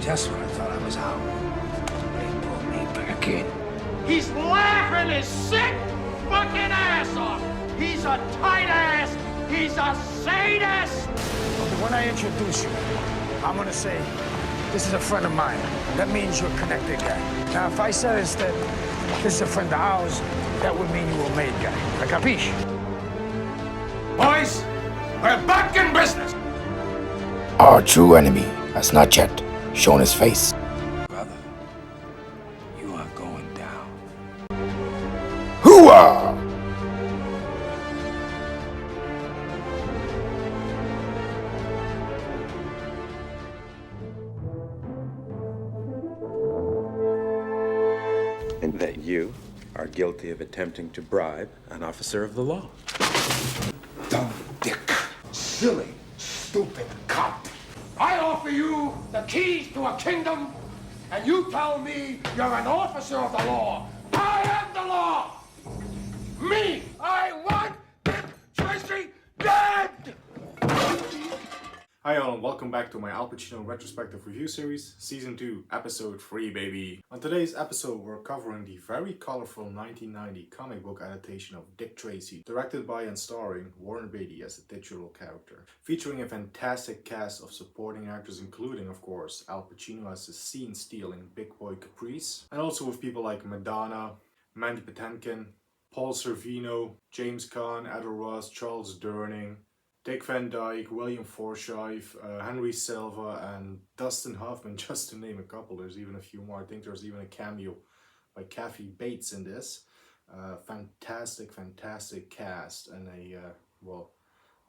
Just when I thought I was out, they pulled me back in. He's laughing his sick fucking ass off. He's a tight ass. He's a sadist. Okay, when I introduce you, I'm gonna say, this is a friend of mine. That means you're a connected guy. Now, if I said instead, this is a friend of ours, that would mean you were a made guy. A capiche? Boys, we're back in business. Our true enemy has not yet shown his face. Brother, you are going down. Hooah! And that you are guilty of attempting to bribe an officer of the law. Dumb dick. Silly, stupid cop. I offer you the keys to a kingdom, and you tell me you're an officer of the law. I am the law. Me, I want Dick Tracy dead. Hi all and welcome back to my Al Pacino retrospective review series, Season 2, Episode 3, baby. On today's episode we're covering the very colorful 1990 comic book adaptation of Dick Tracy, directed by and starring Warren Beatty as the titular character. Featuring a fantastic cast of supporting actors including, of course, Al Pacino as the scene-stealing big boy Caprice, and also with people like Madonna, Mandy Patinkin, Paul Sorvino, James Caan, Adel Ross, Charles Durning, Dick Van Dyke, William Forshythe, Henry Silva, and Dustin Hoffman, just to name a couple. There's even a few more. I think there's even a cameo by Kathy Bates in this. Fantastic cast, and well,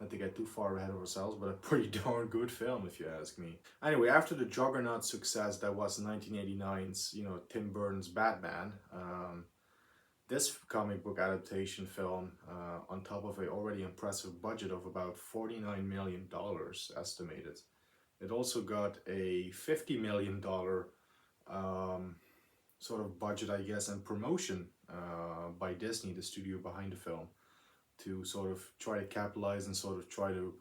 not to get too far ahead of ourselves, but a pretty darn good film if you ask me. Anyway, after the juggernaut success that was 1989's, Tim Burton's Batman, this comic book adaptation film, on top of an already impressive budget of about $49 million estimated, it also got a $50 million sort of budget, I guess, and promotion by Disney, the studio behind the film, to sort of try to capitalize and sort of try to,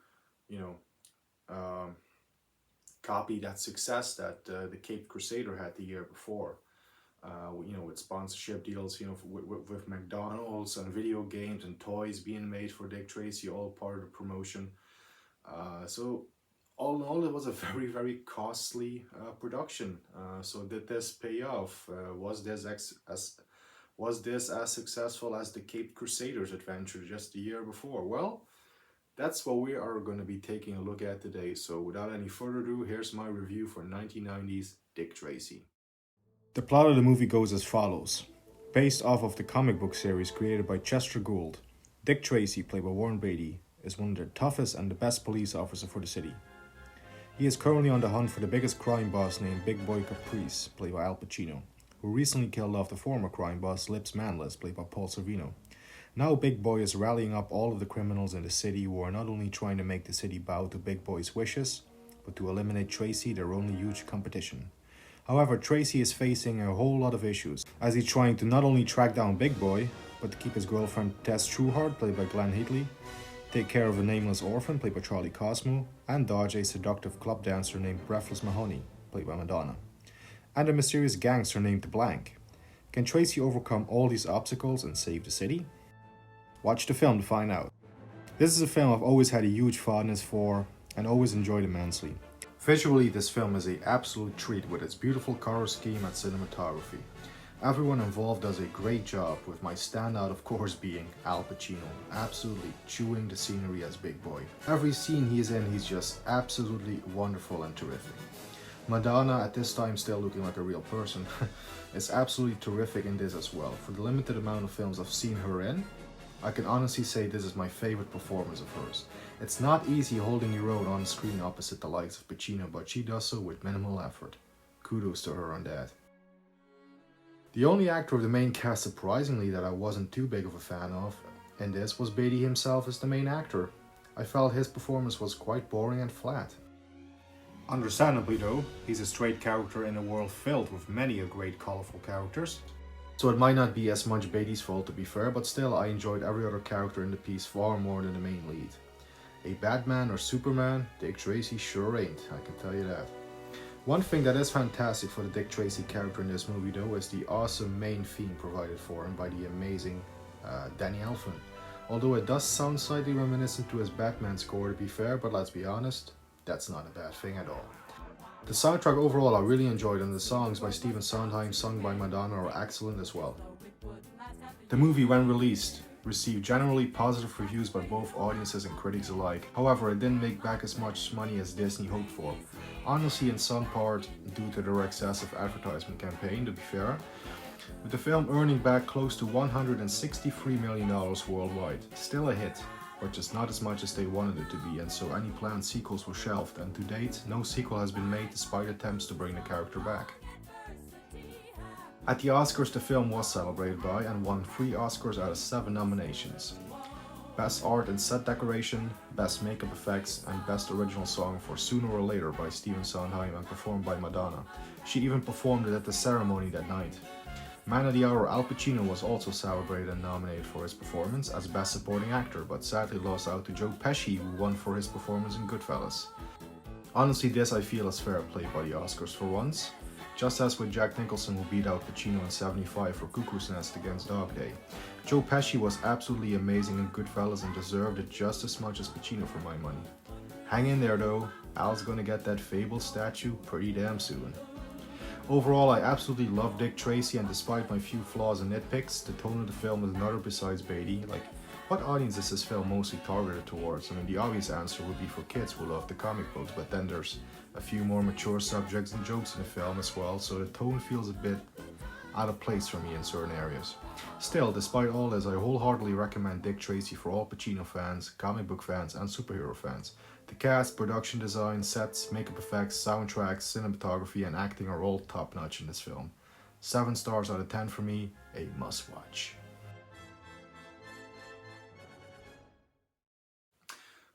copy that success that the Caped Crusader had the year before. With sponsorship deals, with McDonald's and video games and toys being made for Dick Tracy, all part of the promotion. So all in all, it was a very costly production. So did this pay off? Was this as successful as the Caped Crusaders adventure just the year before? Well, that's what we are going to be taking a look at today. So without any further ado, here's my review for 1990's Dick Tracy. The plot of the movie goes as follows. Based off of the comic book series created by Chester Gould, Dick Tracy, played by Warren Beatty, is one of the toughest and the best police officer for the city. He is currently on the hunt for the biggest crime boss named Big Boy Caprice, played by Al Pacino, who recently killed off the former crime boss Lips Manless, played by Paul Sorvino. Now Big Boy is rallying up all of the criminals in the city who are not only trying to make the city bow to Big Boy's wishes, but to eliminate Tracy, their only huge competition. However, Tracy is facing a whole lot of issues, as he's trying to not only track down Big Boy, but to keep his girlfriend Tess Trueheart, played by Glenn Heatley, take care of a nameless orphan, played by Charlie Cosmo, and dodge a seductive club dancer named Breathless Mahoney, played by Madonna, and a mysterious gangster named Blank. Can Tracy overcome all these obstacles and save the city? Watch the film to find out. This is a film I've always had a huge fondness for and always enjoyed immensely. Visually, this film is an absolute treat with its beautiful color scheme and cinematography. Everyone involved does a great job, with my standout of course being Al Pacino, absolutely chewing the scenery as Big Boy. Every scene he's in, he's just absolutely wonderful and terrific. Madonna, at this time still looking like a real person, is absolutely terrific in this as well. For the limited amount of films I've seen her in, I can honestly say this is my favorite performance of hers. It's not easy holding your own on screen opposite the likes of Pacino, but she does so with minimal effort. Kudos to her on that. The only actor of the main cast, surprisingly, that I wasn't too big of a fan of in this was Beatty himself as the main actor. I felt his performance was quite boring and flat. Understandably though, he's a straight character in a world filled with many great colorful characters. So it might not be as much Beatty's fault to be fair, but still I enjoyed every other character in the piece far more than the main lead. A Batman or Superman, Dick Tracy sure ain't, I can tell you that. One thing that is fantastic for the Dick Tracy character in this movie though is the awesome main theme provided for him by the amazing Danny Elfman. Although it does sound slightly reminiscent to his Batman score to be fair, but let's be honest, that's not a bad thing at all. The soundtrack overall I really enjoyed, and the songs by Stephen Sondheim sung by Madonna are excellent as well. The movie, when released, received generally positive reviews by both audiences and critics alike. However, it didn't make back as much money as Disney hoped for. Honestly, in some part due to their excessive advertisement campaign, to be fair, with the film earning back close to $163 million worldwide. Still a hit, but just not as much as they wanted it to be, and so any planned sequels were shelved, and to date, no sequel has been made despite attempts to bring the character back. At the Oscars, the film was celebrated by and won 3 Oscars out of 7 nominations. Best Art and Set Decoration, Best Makeup Effects, and Best Original Song for Sooner or Later by Stephen Sondheim and performed by Madonna. She even performed it at the ceremony that night. Man of the Hour Al Pacino was also celebrated and nominated for his performance as Best Supporting Actor, but sadly lost out to Joe Pesci, who won for his performance in Goodfellas. Honestly, this I feel is fair play by the Oscars for once. Just as with Jack Nicholson, who beat out Pacino in '75 for Cuckoo's Nest against Dog Day. Joe Pesci was absolutely amazing in Goodfellas and deserved it just as much as Pacino for my money. Hang in there though, Al's gonna get that fabled statue pretty damn soon. Overall, I absolutely love Dick Tracy, and despite my few flaws and nitpicks, the tone of the film is another besides Beatty. Like, what audience is this film mostly targeted towards? I mean, the obvious answer would be for kids who love the comic books, but then there's a few more mature subjects and jokes in the film as well, so the tone feels a bit out of place for me in certain areas. Still, despite all this, I wholeheartedly recommend Dick Tracy for all Pacino fans, comic book fans, and superhero fans. The cast, production design, sets, makeup effects, soundtracks, cinematography, and acting are all top-notch in this film. 7 stars out of 10 for me, a must-watch.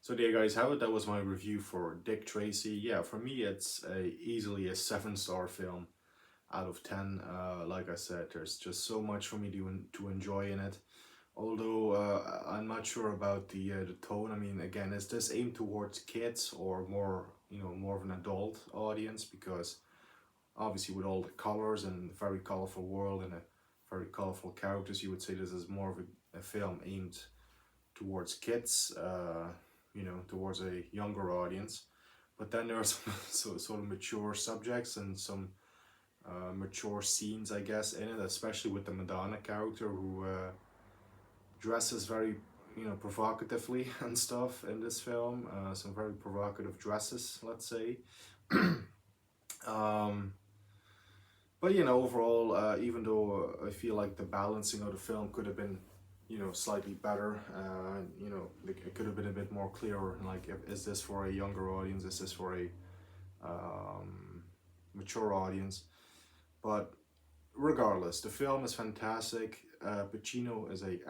So there you guys have it. That was my review for Dick Tracy. Yeah, for me it's easily a 7-star film out of 10. Like I said, there's just so much for me to enjoy in it. Although I'm not sure about the tone. I mean, again, is this aimed towards kids or more, more of an adult audience? Because obviously with all the colors and a very colorful world and a very colorful characters, you would say this is more of a film aimed towards kids, towards a younger audience. But then there are some sort of mature subjects and some mature scenes, I guess, in it, especially with the Madonna character who dresses very, provocatively and stuff in this film. Some very provocative dresses, let's say. But overall, even though I feel like the balancing of the film could have been, slightly better, it could have been a bit more clearer. Like, is this for a younger audience? Is this for a mature audience? But regardless, the film is fantastic. Pacino is a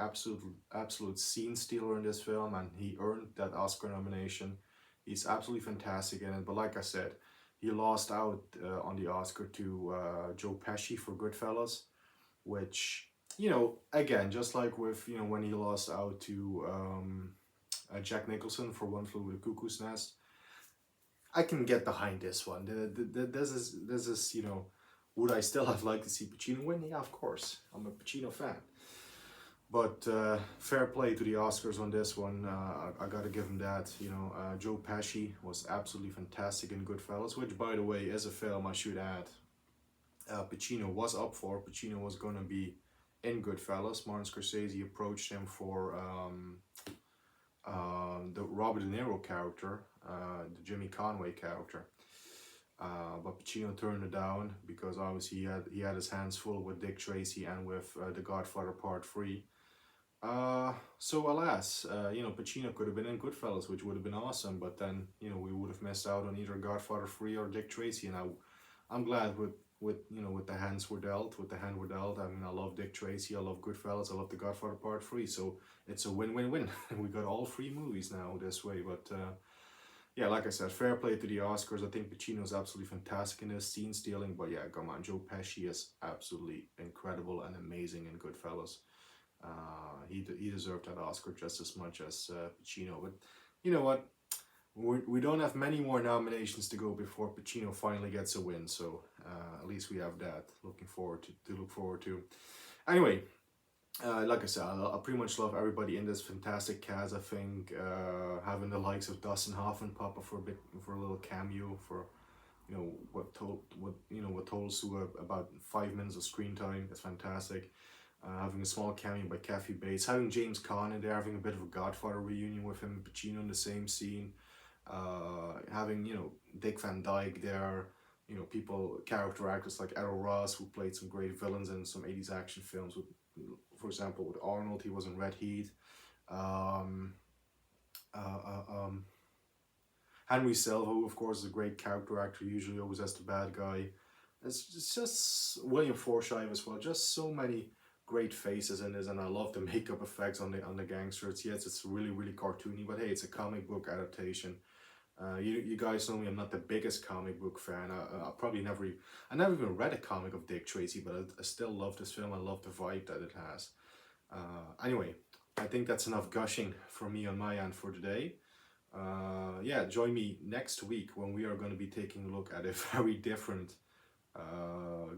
absolute scene stealer in this film, and he earned that Oscar nomination. He's absolutely fantastic in it. But like I said, he lost out on the Oscar to Joe Pesci for Goodfellas, which, again, just like with, when he lost out to Jack Nicholson for One Flew Over the Cuckoo's Nest, I can get behind this one. This is, would I still have liked to see Pacino win? Yeah, of course. I'm a Pacino fan. But fair play to the Oscars on this one. I gotta give him that. Joe Pesci was absolutely fantastic in Goodfellas, which, by the way, is a film I should add. Pacino was up for. Pacino was gonna be in Goodfellas. Martin Scorsese approached him for the Robert De Niro character, the Jimmy Conway character. But Pacino turned it down because obviously he had his hands full with Dick Tracy and with The Godfather Part 3. So alas, Pacino could have been in Goodfellas, which would have been awesome, but then, we would have missed out on either Godfather 3 or Dick Tracy, and I'm glad with the hand we're dealt. I mean, I love Dick Tracy, I love Goodfellas, I love The Godfather Part 3, so it's a win-win-win. We got all 3 movies now this way, but yeah, like I said, fair play to the Oscars. I think Pacino's absolutely fantastic in this, scene stealing, but yeah, come on, Joe Pesci is absolutely incredible and amazing in Goodfellas. He deserved that Oscar just as much as Pacino. But you know what? we don't have many more nominations to go before Pacino finally gets a win. So at least we have that. Looking forward to look forward to. Anyway, like I said, I pretty much love everybody in this fantastic cast. I think having the likes of Dustin Hoffman pop up for a little cameo for, you know, what totals to about 5 minutes of screen time is fantastic. Having a small cameo by Kathy Bates, having James Caan in there, having a bit of a Godfather reunion with him and Pacino in the same scene, having, you know, Dick Van Dyke there, you know, character actors like Errol Ross, who played some great villains in some 80s action films. With, for example, with Arnold, he was in Red Heat. Henry Silva, who of course is a great character actor, usually always as the bad guy. It's just William Forshythe as well. Just so many great faces in this, and I love the makeup effects on the gangsters. Yes, it's really cartoony, but hey, it's a comic book adaptation. You guys know me, I'm not the biggest comic book fan. I never even read a comic of Dick Tracy, but I still love this film. I love the vibe that it has. Anyway, I think that's enough gushing from me on my end for today. Yeah, join me next week when we are going to be taking a look at a very different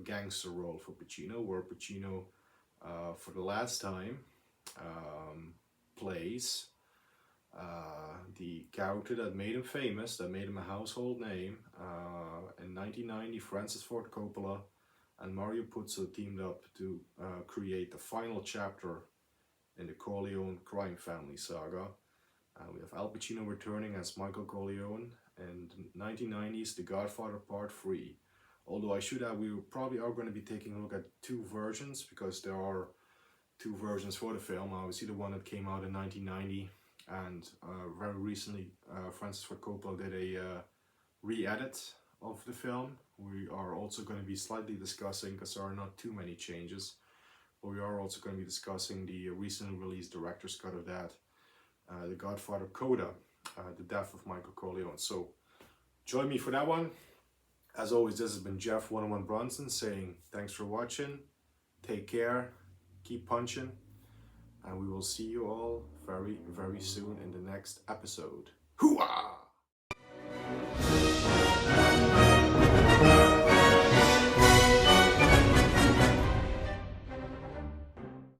gangster role for Pacino, where Pacino for the last time plays the character that made him famous, that made him a household name. In 1990, Francis Ford Coppola and Mario Puzo teamed up to create the final chapter in the Corleone crime family saga. We have Al Pacino returning as Michael Corleone, and 1990s The Godfather Part 3. Although I should add, we probably are going to be taking a look at two versions, because there are two versions for the film. Obviously the one that came out in 1990, and very recently Francis Ford Coppola did a re-edit of the film. We are also going to be slightly discussing, because there are not too many changes, but we are also going to be discussing the recently released director's cut of that, The Godfather Coda, The Death of Michael Corleone. So join me for that one. As always, this has been Jeff 101 Bronson saying thanks for watching, take care, keep punching, and we will see you all very soon in the next episode. Hooah!